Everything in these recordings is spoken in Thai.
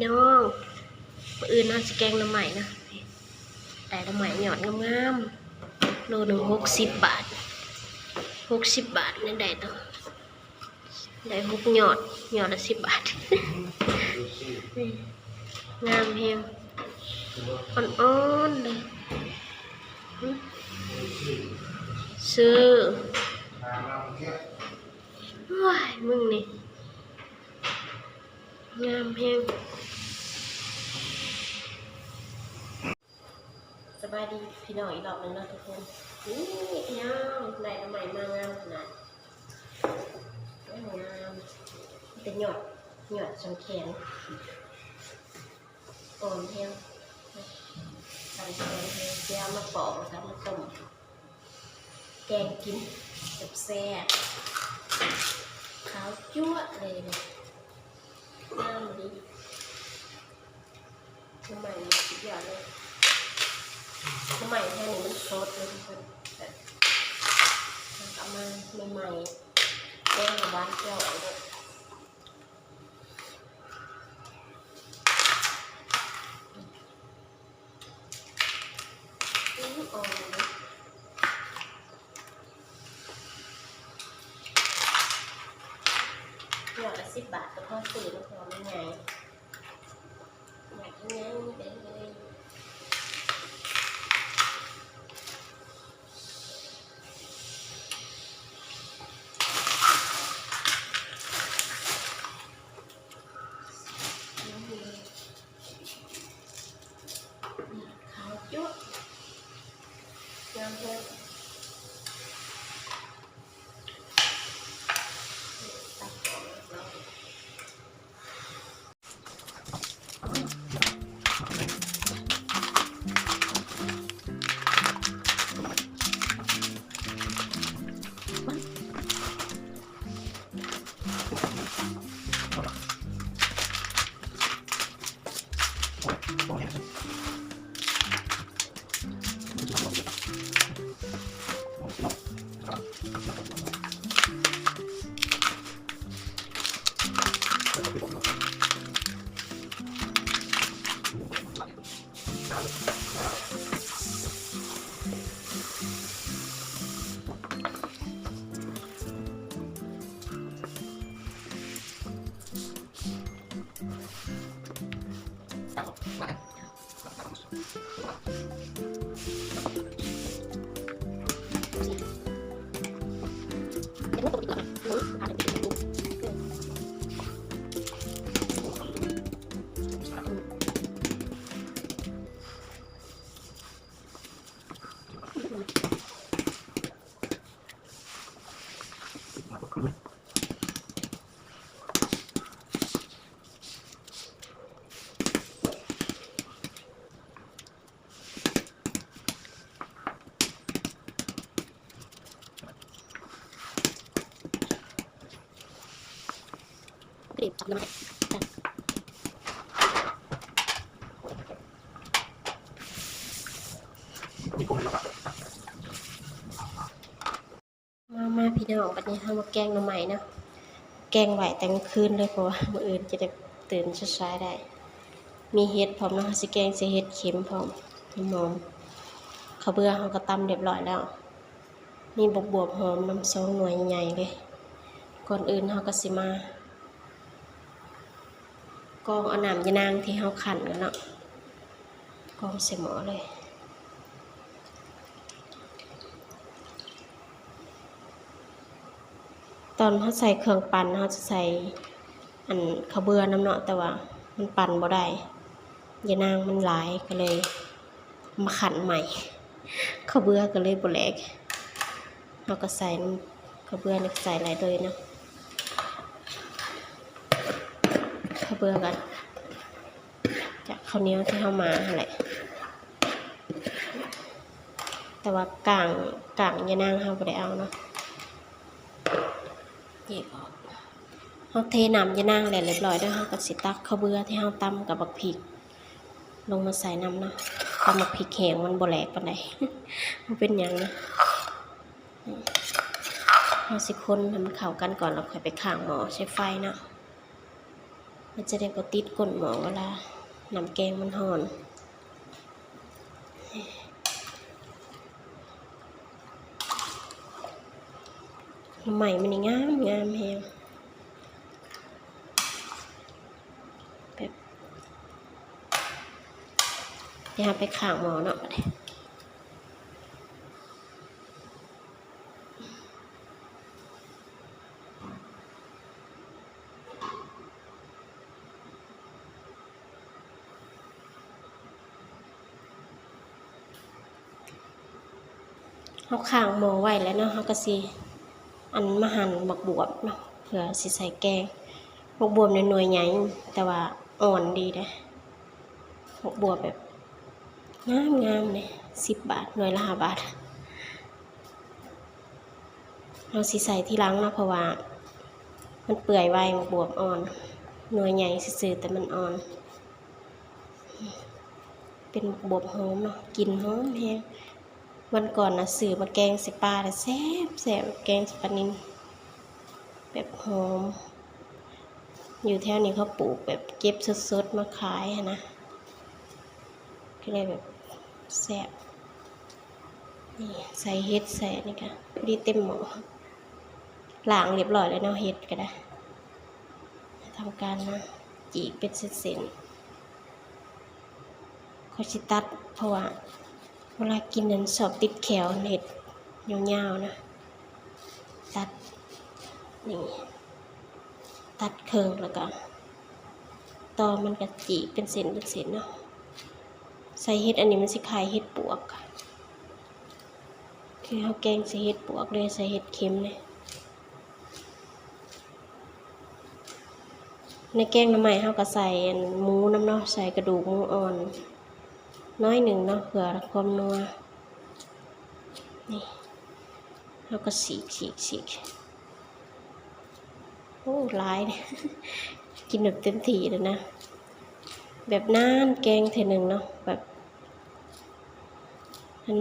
พี่น้องมื้ออื่นน่าจะแกงน้ำใหม่นะแต่น้ำใหม่หยอดงามๆโลหนึ่ง60 บาท60 บาทนี่ได้ต้องได้6หยอดละ10 บาทงามเพียงอ่อนๆเลยซื้อว้ายมึงนี่งามเพียงสบายดีพี่น้องอีกรอบหนึ่งนะทุกคนนี่ยาวได้น้ำใหม่มางามขนาดงามเป็นหยอดสังแขนอ่อนเพียงสังแขนเจียวมาปอกแล้วก็มาต้มแกงกินแซ่บขาวจั๊วเลยเนี่ยงามดีน้ำใหม่สุดยอดเลยน้ำใหม่แค่นี้มันสดเลยทุกคนเอามาใหม่ๆแกงหวานเจียวเลยอ่อนเลยหยอดละ10 บาทก็พอซื้อแล้วพอไม่ไงเป็นเลยขาวจุ๊บงามเลยตัดออกแล้วกรีบจับน้ำมาพี่น้องวันนี้ทำมาแกงหน่อไม้นะแกงไหวแต่กลางคืนเลยเพราะว่ามื้ออื่นจะได้ตื่นเช้าๆได้มีเห็ดพร้อมนะสิแกงใส่เห็ดเข็มพร้อมหอมข้าวเบื่อเขาก็ตำเรียบร้อยแล้วมีบวบหอมน้ำส้มหน่วยใหญ่ๆเลยก่อนอื่นเขาก็สิมากองเอาน้ำยะนางที่เขาขั่นกันเนาะกองใส่หม้อเลยตอนเขาใส่เครื่องปั่นเขาจะใส่อันข้าวเบื่อน้ำเนาะแต่ว่ามันปั่นบ่ได้ยะนางมันหลายก็เลยมาขั่นใหม่ข้าวเบื่อก็เลยบ่แหลกเราก็ใส่ข้าวเบื่อนี่ใส่หลายเลยเนาะข้าวเบื่อกันจากข้าวเหนียวที่เข้ามาอะไรแต่ว่ากางยะนางเขาบ่ได้เอาเนาะเก็บออกเขาเทน้ำยะนางแล้วเรียบร้อยด้วยเขาก็สิตักข้าวเบื่อที่เขาตำกับบักพริกลงมาใส่น้ำเนาะตำบักพริกแห้งมันบ่แหลกปานใดมันเป็นหยังนะเราสิคนให้มันเข้ากันก่อนแล้วค่อยไปข้างหม้อใช้ไฟเนาะ มันจะได้บ่ติดก้นหม้อเวลาน้ำแกงมันร้อนใหม่มันนี่งามงามแฮงแบบเดี๋ยวไปข้างหม้อเนาะบัดนี้เฮาข้างหม้อไว้แล้วเนาะเฮาก็สิอันมาหั่นบักบวบเนาะเพื่อสิใส่แกงบักบวบในหน่วยใหญ่แต่ว่าอ่อนดีเด้บักบวบแบบงามงามเลย10 บาทหน่วยละ5 บาทเราสิใส่ทีหลังเนาะเพราะว่ามันเปื่อยไวบักบวบอ่อนหน่วยใหญ่ซื่อๆแต่มันอ่อนเป็นบักบวบหอมเนาะกลิ่นหอมแฮงวันก่อนน่ะซื้อมาแกงใส่ปลาแล้วแซ่บแซ่บแกงใส่ปลานิลแบบหอมอยู่แถวนี้เขาปลูกแบบเก็บสดๆมาขายนะก็เลยแบบแซ่บนี่ใส่เห็ดใส่นี่ค่ะพอดีเต็มหม้อล้างเรียบร้อยแล้วเนาะเห็ดก็ได้ทำการนะจีกเป็นเส้นๆเขาสิตัดเพราะว่าเวลากินนั้นชอบติดแขวเห็ดยาวๆนะตัดนี่ตัดเคิงแล้วก็ตอมันก็จีเป็นเส้นเนาะใส่เห็ดอันนี้มันสิคล้ายเห็ดปวกคือเขาแกงใส่เห็ดปวกเลยใส่เห็ดเค็มเลยในแกงน้ำใหม่เขาก็ใส่หมูน้ำเนาะใส่กระดูกหมูอ่อนน้อยหนึ่งเนาะเผื่อความนัวนี่แล้วก็ฉีกโอ้หลายเนี่ย กินแบบเต็มที่เลยนะแบบนานแกงเท่หนึ่งเนาะแบบ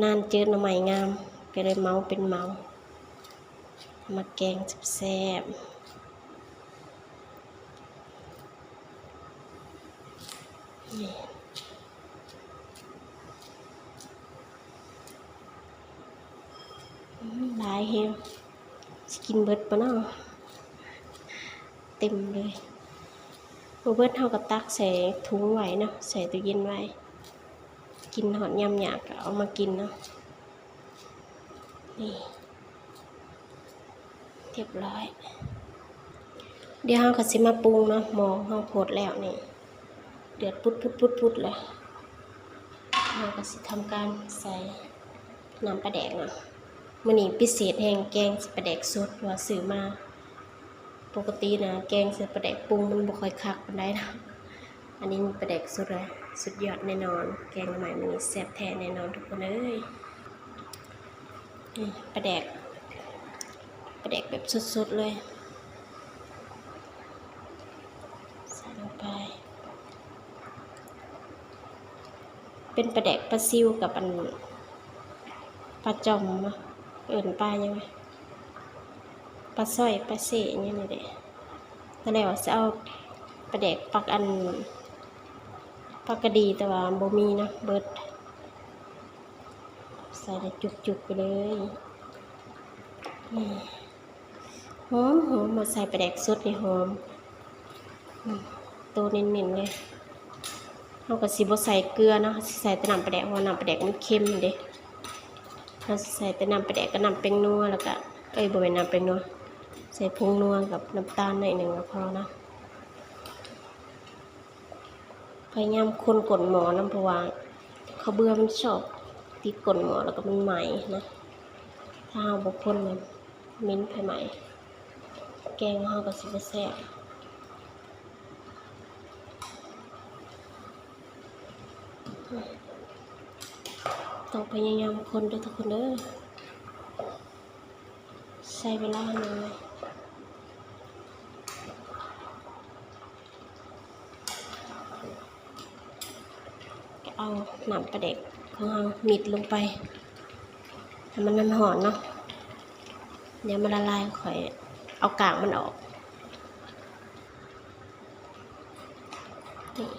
นานเจอหน่อไม้งามก็เลยเมาเป็นเมามาแกงแซ่บนี่หลายแฮงสิกินเบิดปะเนาะเต็มเลยเบิดเท่ากับตักใส่ถุงไว้เนาะใส่ตู้เย็นไว้กินหอดยำหยาบก็เอามากินเนาะนี่เรียบร้อยเดี๋ยวเราก็สิมาปรุงเนาะหม้อเราโพดแล้วนี่เดือดพุดเลยเราก็สิทำการใส่น้ำปลาแดกเนาะมื้อนี้พิเศษแห่งแกงปลาแดกสดว่าซื้อมาปกตินะแกงใส่ปลาแดกปรุงมันบ่ค่อยคักปานใดนะอันนี้ปลาแดกสดเลยสุดยอดแน่นอนแกงใหม่มื้อนี้แซ่บแท้แน่นอนทุกคนเอ้ยนี่ปลาแดกแบบสดๆเลยใส่ลงไปเป็นปลาแดกปลาซิวกับอันปลาจอมเนาะเอิ้นปลายังไงปลาสร้อยปลาเสอย่างนี้นี่แหละตอนแรกว่าจะเอาปลาแดกปักอันปลากระดีแต่ว่าบ่มีนะเบิดใส่ได้จุกๆไปเลยหอมมาใส่ปลาแดกสดนี่หอมตัวเน้นๆเลยเราก็สิบ่ใส่เกลือเนาะใส่แต่น้ำปลาแดกเพราะน้ำปลาแดกมันเค็มเด้เราใส่แต่น้ำปลาแดกกับน้ำแป้งนัวแล้วก็บ่เป็นน้ำแป้งนัวใส่ผงนัวกับน้ำตาลหน่อยหนึ่งก็พอนะพยายามคนกดหม้อน้ำเพราะว่าเขาเบื่อมันชอบติดกดหม้อแล้วก็มันใหม่นะถ้าเอาบ่คนมันมิ้นไปใหม่แกงเฮาก็สิบ่แซ่บต้องพยายามคนด้วยทุกคนเด้อใช้เวลาหน่อยเอาน้ำปลาแดกของเรามิดลงไปให้มันหอนเนาะเดี๋ยวมันละลายค่อยเอากากมันออก นี่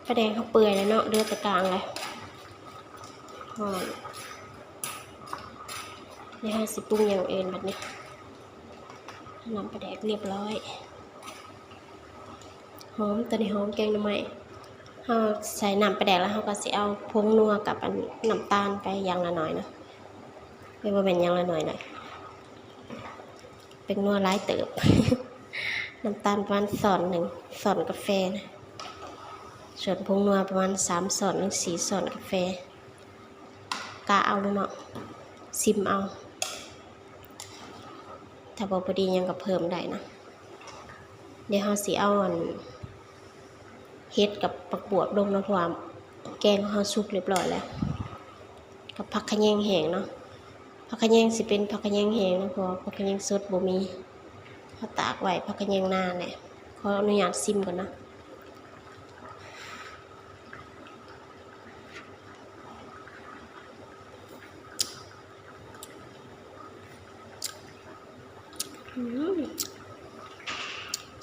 ปลาแดงเขาเปื่อยแล้วเนาะเลือดตะกลางเลยหอมนี่ให้สิปรุงอย่างอื่นแบบนี้น้ำปลาแดกเรียบร้อยหอมตัวนี้หอมแกงหน่อไม้เราใส่น้ำปลาแดกแล้วเราก็สิเอาผงนัวกับอันน้ำตาลไปอย่างละหน่อยนะไม่ว่าเป็นอย่างละหน่อยหน่อยเป็นนัวร้ายเติบ น้ำตาลประมาณ1 ช้อนกาแฟนะส่วนผงนัวประมาณ3 ช้อนถึง4 ช้อนกาแฟกะเอาเนาะซิมเอาถ้าบ่พอดียังก็เพิ่มได้นะเดี๋ยวเราสิเอาอันเฮ็ดกับผักบวบลงนะเพราะว่าแกงของเราสุกเรียบร้อยแล้วกับผักขะแยงแห้งเนาะผักขะแยงสิเป็นผักขะแยงแห้งนะเพราะผักขะแยงสดบ่มีเขาตากไว้ผักขะแยงนานเนี่ยขออนุญาตซิมก่อนนะ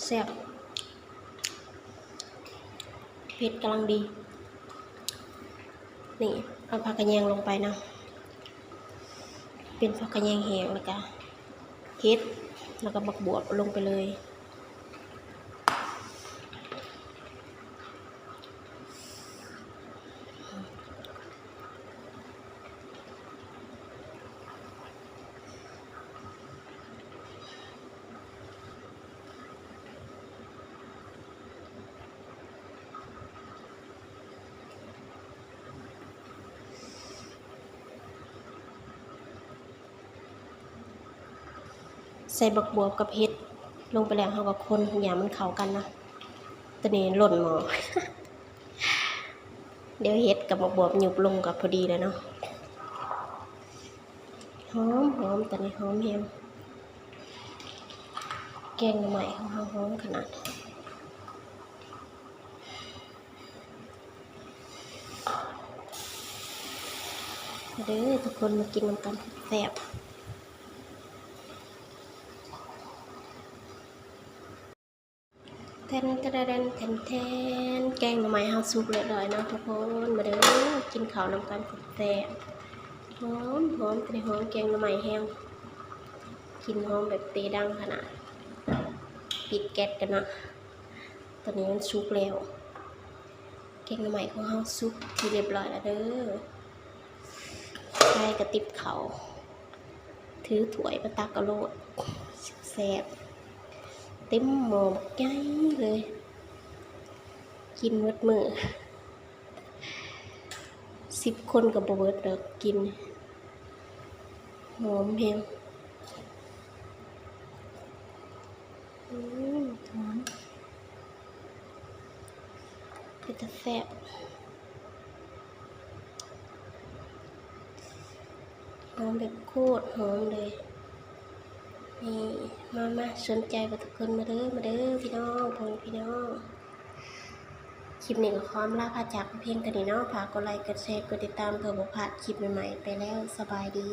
แซ่บเผ็ดกำลังดีนี่เอาผักกระแยงลงไปนะเป็นผักกระแยงแห้งแล้วก็เฮ็ดแล้วก็บักบวบลงไปเลยใส่บักบวบกับเฮ็ดลงไปแล้วเราก็คนอย่ามันเข้ากันนะตัวนี้หล่นหม้อ เดี๋ยวเฮ็ดกับบักบวบหยุบลงกับพอดีแล้วเนาะหอมตัวนี้หอมแฮมแกงใหม่ของเราหอมขนาดเด้อทุกคนมากินน้ำกันแซ่บแทนแกงหน่อไม้เฮาสุกเรียบร้อยเนาะทุกคนมาเด้อกินข้าวน้ำกันแซ่บหอมตัวนี้หอมแกงหน่อไม้แห้งกินหอมแบบเตดังขนาดปิดแก๊สกันนะตอนนี้มันสุกแล้วแกงหน่อไม้ของเฮาสุกที่เรียบร้อยแล้วเด้อใส่กระติบเขาถือถ้วยมาตักกระโลดแซ่บเต็มหม้อใหญ่เลยกินหมดมื้อ10 คนกับบ่เบิดดอกกินหอมแฮงหอมเป็นตาแซ่บหอมแบบโคตรหอมเลยนี่มาสนใจกับทุกคนมาเด้อพี่น้องพ่อพี่น้องคลิปนี้ก็ขอลาพาจากเพียงเท่านี้เนาะฝากกดไลค์กดแชร์กดติดตามเพื่อบ่พลาดคลิปใหม่ๆไปแล้วสบายดี